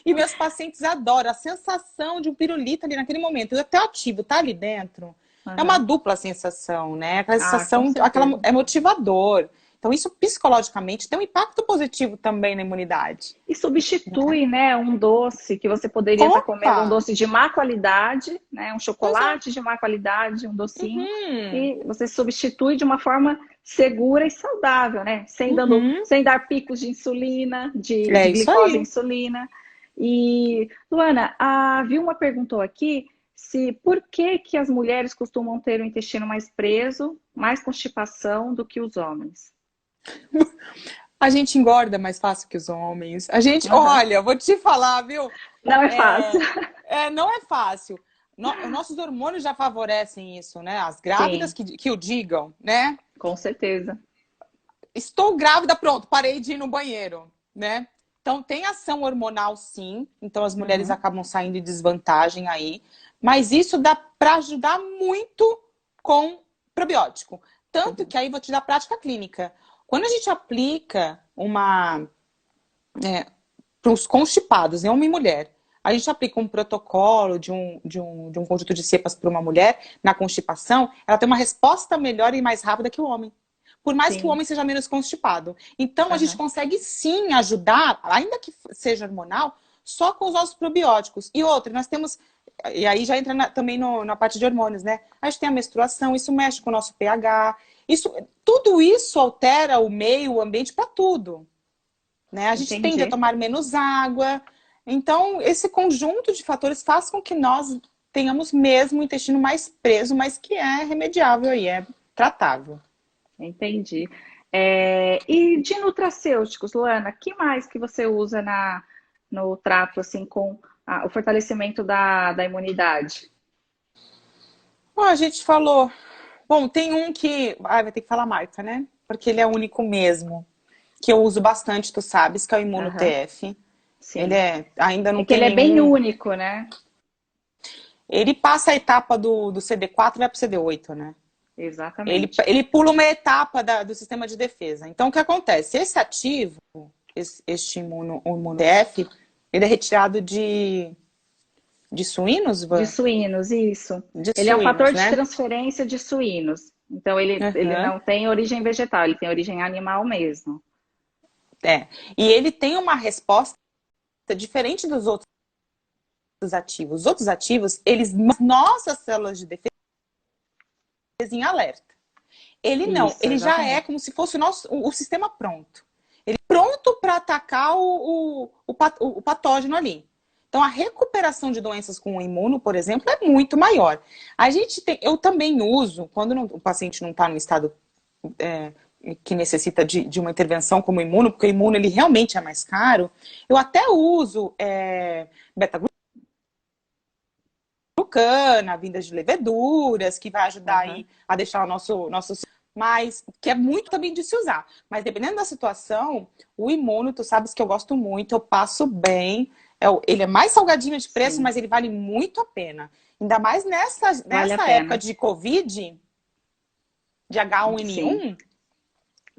E meus pacientes adoram a sensação de um pirulito ali naquele momento. Eu até ativo, tá ali dentro. É uma dupla sensação, né? Aquela sensação, é motivador. Então, isso psicologicamente tem um impacto positivo também na imunidade. E substitui, né, um doce que você poderia estar comendo, um doce de má qualidade, né, um chocolate de má qualidade, um docinho, e você substitui de uma forma segura e saudável, né? Sem dar picos de insulina, de glicose e insulina. E, Luana, a Vilma perguntou aqui por que as mulheres costumam ter o intestino mais preso, mais constipação do que os homens? A gente engorda mais fácil que os homens. A gente, olha, vou te falar, viu? Não é fácil. Não é fácil. Nossos hormônios já favorecem isso, né? As grávidas que o digam, né? Com certeza. Estou grávida, pronto, parei de ir no banheiro, né? Então, tem ação hormonal, sim. Então, as mulheres acabam saindo em desvantagem aí. Mas isso dá para ajudar muito com probiótico. Tanto que aí vou te dar prática clínica. Quando a gente aplica para os constipados, homem e mulher, a gente aplica um protocolo de um conjunto de cepas para uma mulher na constipação, ela tem uma resposta melhor e mais rápida que o homem. Por mais que o homem seja menos constipado. Então, a gente consegue sim ajudar, ainda que seja hormonal, só com os nossos probióticos. E outra, nós temos... E aí já entra também na parte de hormônios, né? A gente tem a menstruação, isso mexe com o nosso pH. Tudo isso altera o meio, o ambiente para tudo. Né? A gente tende a tomar menos água. Então, esse conjunto de fatores faz com que nós tenhamos mesmo o intestino mais preso, mas que é remediável e é tratável. Entendi. E de nutracêuticos, Luana, que mais que você usa no trato, assim, com o fortalecimento da imunidade? Bom, a gente falou... Bom, tem um que... vai ter que falar a marca, né? Porque ele é único mesmo. Que eu uso bastante, tu sabes, que é o Imuno TF. Sim. Ele ainda não tem ele é bem único, né? Ele passa a etapa do CD4 e vai pro CD8, né? Exatamente. Ele pula uma etapa do sistema de defesa. Então, o que acontece? Esse ativo, este Imuno TF, ele é retirado de suínos? De suínos, isso. Ele é um fator de transferência de suínos. Então, ele não tem origem vegetal, ele tem origem animal mesmo. E ele tem uma resposta diferente dos outros ativos. Os outros ativos, nossas células de defesa em alerta. Ele não, ele exatamente. Já é como se fosse o sistema pronto. Ele é pronto para atacar o patógeno ali. Então, a recuperação de doenças com o imuno, por exemplo, é muito maior. Eu também uso, quando o paciente não está no estado que necessita de uma intervenção como o imuno, porque o imuno ele realmente é mais caro, eu até uso beta-glucana, vindas de leveduras, que vai ajudar aí a deixar o nosso mas que é muito também de se usar. Mas dependendo da situação, o imuno, tu sabes que eu gosto muito, eu passo bem. Ele é mais salgadinho de preço, mas ele vale muito a pena. Ainda mais nessa época de Covid, de H1N1,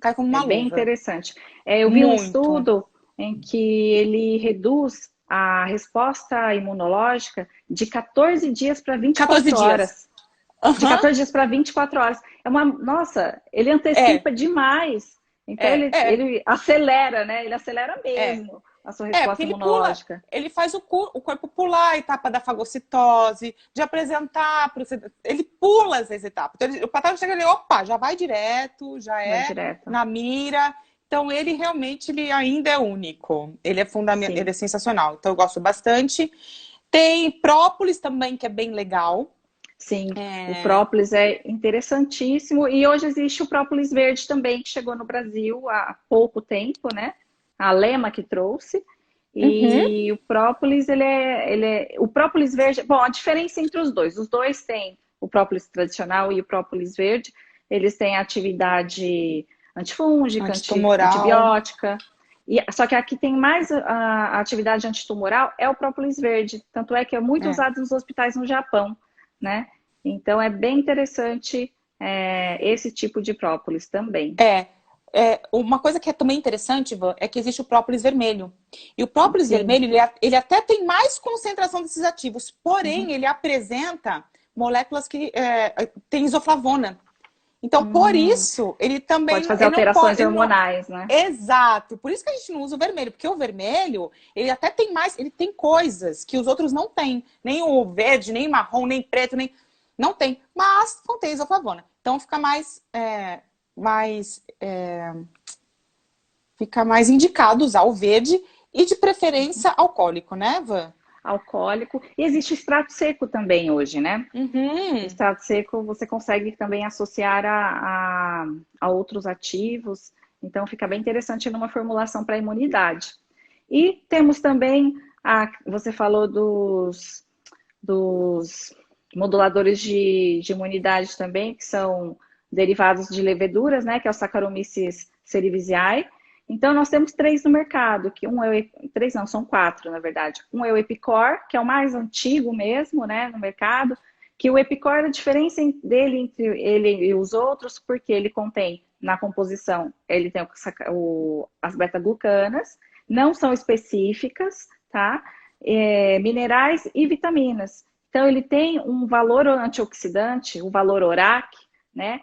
cai como uma luva. Bem interessante. Eu vi um estudo em que ele reduz a resposta imunológica de 14 dias para 24 horas. De 14 dias para 24 horas. Nossa, ele antecipa demais. Então ele acelera, né? Ele acelera mesmo. a sua Porque resposta ele pula, imunológica. ele faz o corpo pular a etapa da fagocitose, de apresentar, ele pula essas etapas. Então, o patógeno chega ali, opa, já vai direto, já Vai é direto. na mira. Então, ele realmente ele ainda é único. Ele é fundamental, ele é sensacional. Então, eu gosto bastante. Tem própolis também, que é bem legal. Sim, o própolis é interessantíssimo. E hoje existe o própolis verde também, que chegou no Brasil há pouco tempo, né? A Lema que trouxe. E o própolis, o própolis verde... Bom, a diferença entre os dois têm o própolis tradicional e o própolis verde. Eles têm atividade antifúngica, Antitumoral. antibiótica. Só que aqui tem mais a atividade antitumoral, é o própolis verde. Tanto é que é muito usado nos hospitais no Japão, né? Então, é bem interessante esse tipo de própolis também. Uma coisa que é também interessante, Ivan, é que existe o própolis vermelho. E o própolis Sim. vermelho, ele até tem mais concentração desses ativos, porém, ele apresenta moléculas que tem isoflavona. Então, por isso, ele também... Pode fazer alterações hormonais, né? Exato. Por isso que a gente não usa o vermelho, porque o vermelho, ele até tem mais... Ele tem coisas que os outros não têm. Nem o verde, nem o marrom, nem preto, nem... Não tem. Mas contém isoflavona. Então, fica fica mais indicado usar o verde e, de preferência, alcoólico, né, Van? Alcoólico. E existe o extrato seco também hoje, né? O extrato seco você consegue também associar a outros ativos. Então, fica bem interessante numa formulação para imunidade. E temos também, você falou dos moduladores de imunidade também, que são derivados de leveduras, né? Que é o Saccharomyces cerevisiae. Então, nós temos 3 no mercado, que são 4, na verdade. Um é o Epicor, que é o mais antigo mesmo, né, no mercado, que o Epicor, a diferença dele entre ele e os outros, porque ele contém, na composição, ele tem as beta-glucanas, não são específicas, tá? Minerais e vitaminas. Então, ele tem um valor antioxidante, o valor ORAC, né?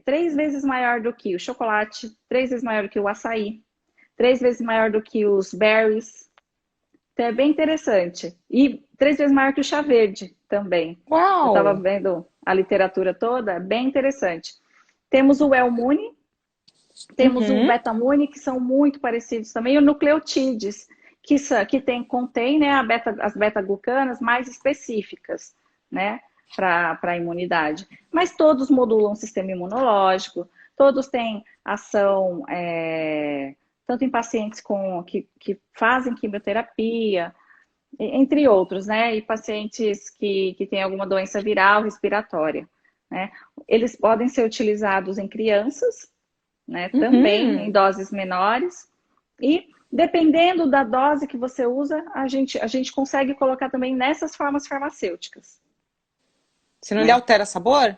3 vezes maior do que o chocolate, 3 vezes maior do que o açaí, 3 vezes maior do que os berries. Então é bem interessante. E 3 vezes maior que o chá verde também. Uau! Eu estava vendo a literatura toda, bem interessante. Temos o Elmune, temos o Betamune, que são muito parecidos também, e o nucleotídeos, que contém, né, as beta-glucanas mais específicas, né? Para a imunidade. Mas todos modulam o sistema imunológico, todos têm ação, tanto em pacientes que fazem quimioterapia, entre outros, né? E pacientes que têm alguma doença viral respiratória, né? Eles podem ser utilizados em crianças, né? Também em doses menores. E dependendo da dose que você usa, a gente consegue colocar também nessas formas farmacêuticas. Se não lhe altera sabor?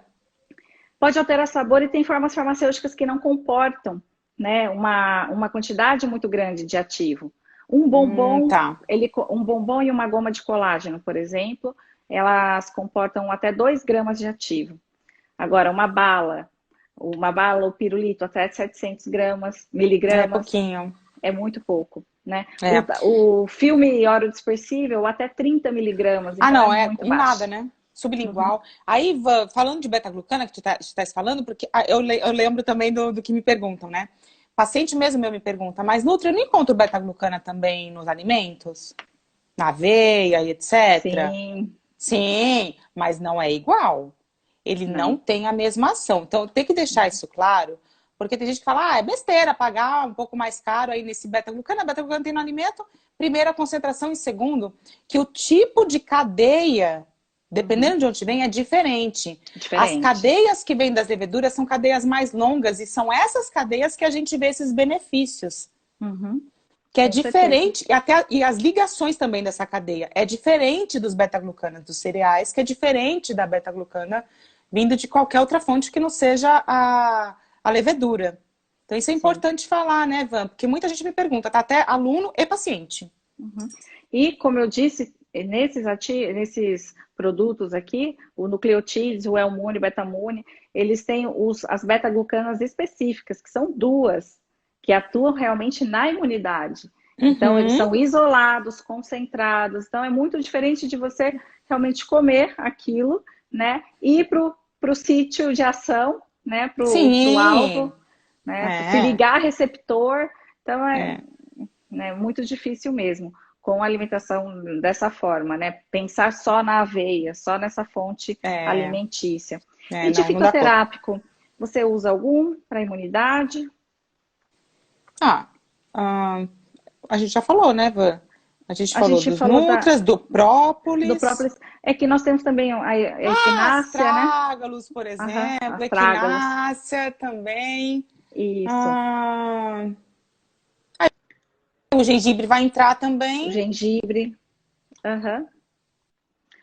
Pode alterar sabor e tem formas farmacêuticas que não comportam, né, uma quantidade muito grande de ativo. Um bombom, um bombom e uma goma de colágeno, por exemplo, elas comportam até 2 gramas de ativo. Agora, uma bala, o pirulito, até 700 miligramas. É pouquinho. É muito pouco, né? O filme orodispersível, até 30 miligramas. Então não, é muito em baixo. nada, né? Sublingual. Aí, falando de beta-glucana, que tu está falando, porque eu lembro também do que me perguntam, né? Paciente mesmo meu me pergunta, mas Nutri, eu não encontro beta-glucana também nos alimentos? Na aveia e etc? Sim, mas não é igual. Ele não tem a mesma ação. Então, tem que deixar isso claro, porque tem gente que fala, é besteira pagar um pouco mais caro aí nesse beta-glucana. A beta-glucana tem no alimento, primeiro a concentração e segundo, que o tipo de cadeia, dependendo de onde vem, é diferente. As cadeias que vêm das leveduras são cadeias mais longas e são essas cadeias que a gente vê esses benefícios. Que é diferente, e as ligações também dessa cadeia. É diferente dos beta-glucanas dos cereais, que é diferente da beta-glucana vindo de qualquer outra fonte que não seja a levedura. Então isso é importante falar, né, Van? Porque muita gente me pergunta, tá? Até aluno e paciente. E, como eu disse, nesses produtos aqui, o nucleotídeos, o Elmune, o Betamune, eles têm as beta-glucanas específicas, que são 2, que atuam realmente na imunidade. Então, eles Uhum. são isolados, concentrados. Então, é muito diferente de você realmente comer aquilo, né? Ir para o sítio de ação, né? Para o alvo, Sim. né? Se É, ligar receptor. Então, é, é, né, muito difícil mesmo com a alimentação dessa forma, né? Pensar só na aveia, só nessa fonte é, alimentícia. E de não, não dá conta. fitoterápico, você usa algum para imunidade? Ah, ah, a gente já falou, né, Van? A gente A falou gente dos falou nutras, do do própolis. própolis. É que nós temos também a Ah, equinácea, né? astrágalos, por Aham, exemplo, astrágalos. equinácea também. Isso. Ah, o gengibre vai entrar O também. gengibre. Aham.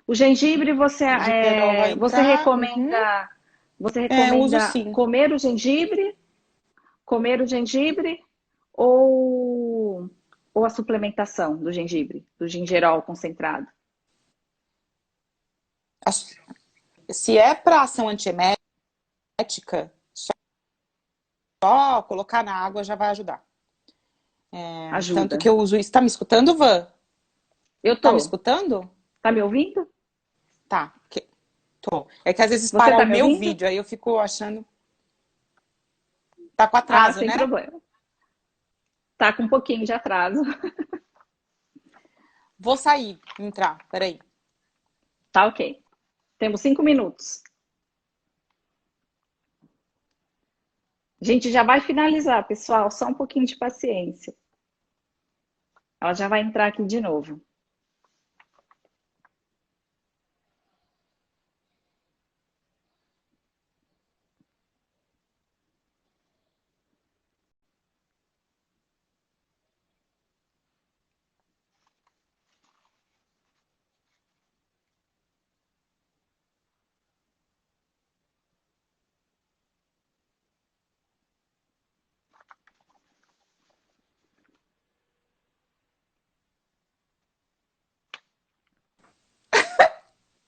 O gengibre O gingerol vai você entrar. Uhum. Eu uso recomenda sim. comer o gengibre ou, ou a suplementação do gengibre, do gingerol concentrado? Se é para ação antiemética, só colocar na água já vai ajudar. Tanto Ajuda. que eu uso isso. Tá me escutando, Van? Eu Tá me tô. escutando? Tá me ouvindo? Tá. Tô. É que às vezes Você para tá o me meu ouvindo? vídeo, aí eu fico achando. Tá com Ah, atraso, sem né? problema. Tá com um pouquinho de atraso. Vou sair, entrar. Peraí. Tá ok. Temos 5 minutos. A gente já vai finalizar, pessoal. Só um pouquinho de paciência. Ela já vai entrar aqui de novo.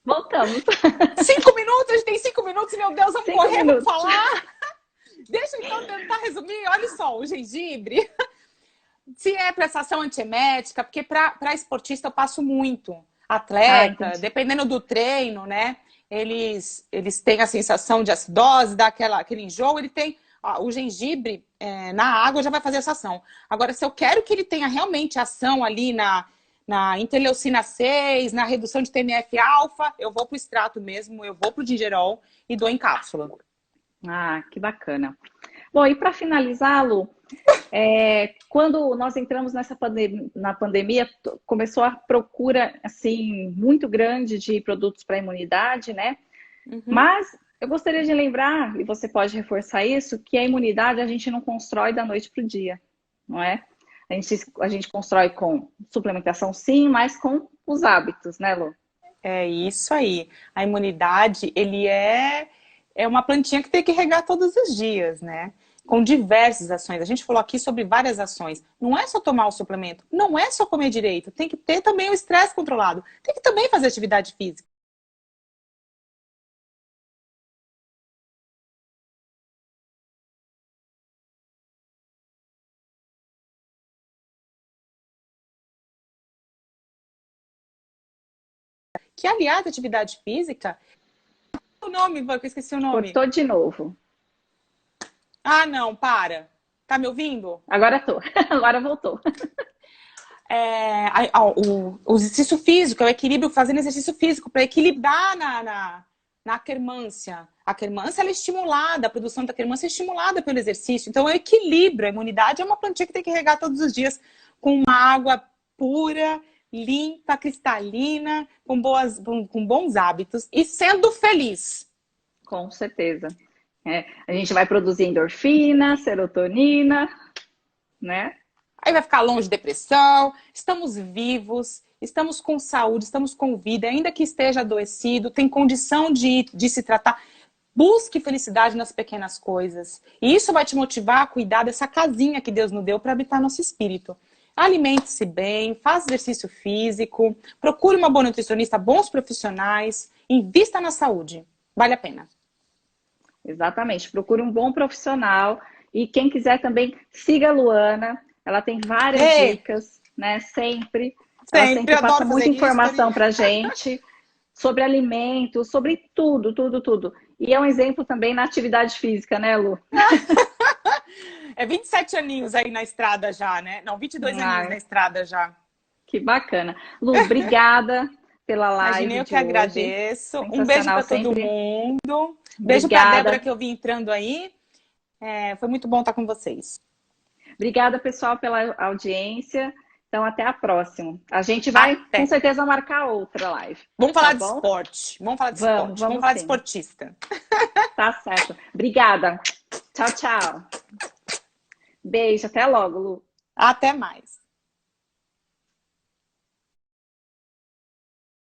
Voltamos. 5 minutos? A gente tem 5 minutos, meu Deus, vamos 5 correr, vamos minutos. falar. Deixa eu então tentar resumir. Olha só, o gengibre. Se é para essa ação antiemética, porque para esportista eu passo muito. Ah, Atleta, entendi. dependendo do treino, né? Eles têm a sensação de acidose, dá aquele enjoo, ele tem. O gengibre na água já vai fazer essa ação. Agora, se eu quero que ele tenha realmente ação ali na interleucina 6, na redução de TNF-alfa, eu vou para o extrato mesmo, eu vou para o gingerol e dou em cápsula. Ah, que bacana. Bom, e para finalizar, Lu, quando nós entramos na pandemia, começou a procura assim muito grande de produtos para imunidade, né? Uhum. Mas eu gostaria de lembrar, e você pode reforçar isso, que a imunidade a gente não constrói da noite para o dia, não é? A gente constrói com suplementação, sim, mas com os hábitos, né, Lu? É isso aí. A imunidade, é uma plantinha que tem que regar todos os dias, né? Com diversas ações. A gente falou aqui sobre várias ações. Não é só tomar o suplemento, não é só comer direito, tem que ter também o estresse controlado, tem que também fazer atividade física. Que, aliás, atividade física, o nome, Ivan, que eu esqueci o nome. Cortou de novo. Ah, não, para. Tá me ouvindo? Agora tô. Agora voltou. O exercício físico, é o equilíbrio, fazendo exercício físico para equilibrar na quermância. A quermância ela é estimulada, a produção da quermância é estimulada pelo exercício. Então, é o equilíbrio. A imunidade é uma plantinha que tem que regar todos os dias com uma água pura, limpa, cristalina, com bons hábitos e sendo feliz. Com certeza. A gente vai produzir endorfina, serotonina, né? Aí vai ficar longe de depressão, estamos vivos, estamos com saúde, estamos com vida, ainda que esteja adoecido, tem condição de se tratar. Busque felicidade nas pequenas coisas. E isso vai te motivar a cuidar dessa casinha que Deus nos deu para habitar nosso espírito. Alimente-se bem, faça exercício físico, procure uma boa nutricionista, bons profissionais, invista na saúde. Vale a pena. Exatamente. Procure um bom profissional. E quem quiser também, siga a Luana. Ela tem várias Ei, dicas. né? Sempre. Ela Sempre, sempre eu adoro passa muita fazer informação isso. pra gente sobre alimentos, sobre tudo, tudo, tudo. E é um exemplo também na atividade física, né, Lu? É 27 aninhos aí na estrada já, né? Não, 22 aninhos Ai, na estrada já. que bacana. Lu, obrigada pela Imagina, live eu que de hoje. agradeço. Um beijo Sensacional para todo sempre. mundo. Beijo para Débora, Obrigada. que eu vi entrando aí. Foi muito bom estar com vocês. Obrigada, pessoal, pela audiência. Então, até a próxima. A gente vai, com Até. certeza, marcar outra live. Vamos Tá falar de bom? esporte. Vamos falar de Vamos, esporte. Vamos vamos falar de sim. esportista. Tá certo. Obrigada. Tchau, tchau. Beijo. Até logo, Lu. Até mais.